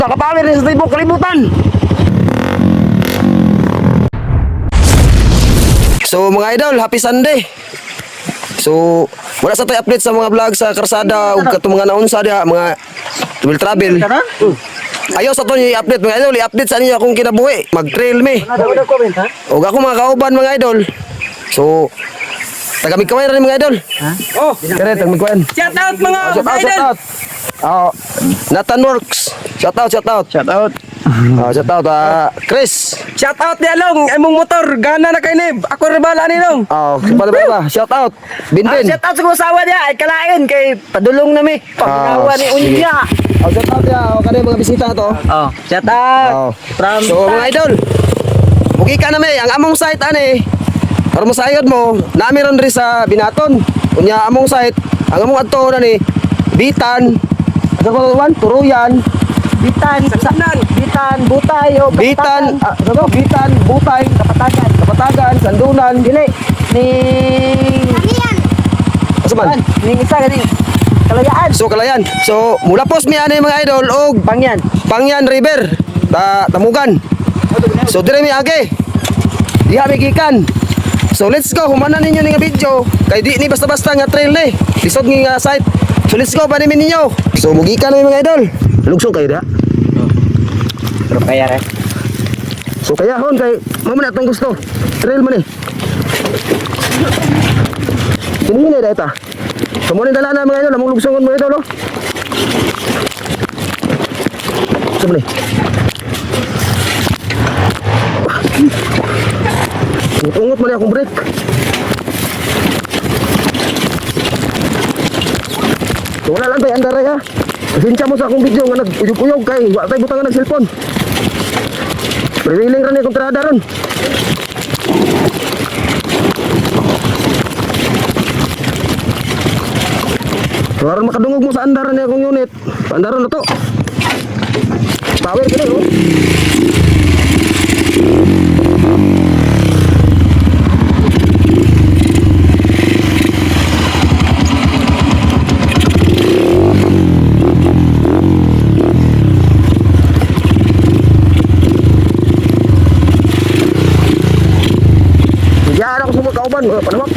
Nakapower rin sa tibok kalibutan. So mga idol, happy Sunday. So wala sa tayo update sa mga vlog sa karsada ug katong mga naunsa diha mga travel. Ayaw sa to ni update mga idol, i-update sa ninyo akong kinabuhi. Mag-trail me. Ug ako mga kauban mga idol. So taga-Migkawayan rin mga idol. Oh, kare taga-Migkawayan. Shout out mga idol. Nathan Works. Shout out. Shout out, Chris. Shout out ni Along, imong motor gana na kay Nib. Ako ra bala ni Long. Ba? Shout out. Binbin. Shout out sa mga asawa niya ay kalain kay padulong na mi. Pagkawa ni Unya. Shout out ya, kanay mga bisita to. Shout out. So mga idol, mugi ka na may ang among site ani. Para mo sayod mo, nami ron rin sa Binaton. Unya among site, ang among adto na ni Bitan. Ano ba man? Turuyan. Bitan, Butay, Bitan, Bitan, Butay, Kapatagan, Sandunan, Dili ni asa man? ni isa gani Kalayaan. So Kalayan. So mula pos mi ani mga idol og Pangyan River, Tamugan. So dire mi age. Diha mi gikan. So let's go, humanan ninyo ni nga video. Kay di ni basta-basta nga trail ni. Lisod nga site. So let's go, panimin ninyo. So mugikan na mga idol. Lugsong kayo da. Pero kaya rin. So kaya hon kay mo man atong gusto. Trail man eh. Kini na data. So mo ni dala na mga idol, among lugsongon mga idol, oh. So mo ni. Ungot mo na akong break. So wala lang tayo andaray ha. Pasensya mo sa akong video nga nag-uyog-uyog kay wala tayo butangan ng cellphone. Prewiling rin akong trada ron. So aron makadungog mo sa andaran niya akong unit. Sa andaran na to. Power ka na, no? Diyan ako sa kauban, mga panawak.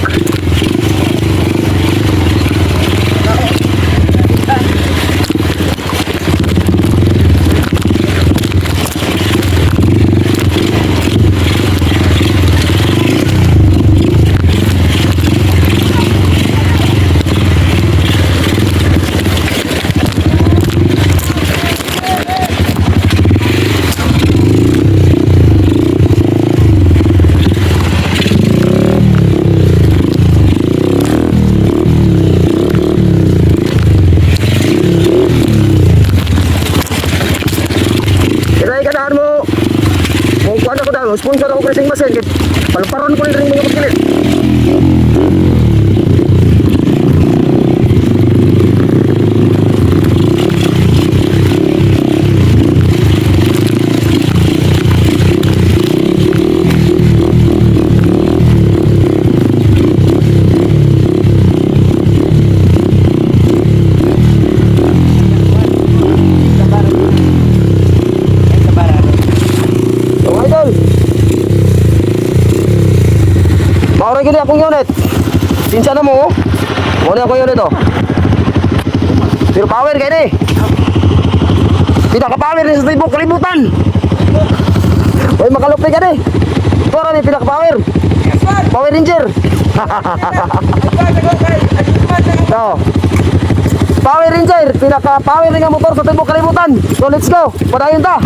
Sponsor ako pressing masin kay paluparon ko rin mga pagkilit. Maura gini akong unit. Sinsya na mo. Maura akong unit, oh. Pero power kayo ni. Pinaka-power ni sa tibok kalibutan. Uy, makalupay ka ni. Tora ni pinaka-power. Power Ranger. So, Power Ranger. Pinaka-power nga motor sa tibok kalibutan. So let's go. Padayon ta.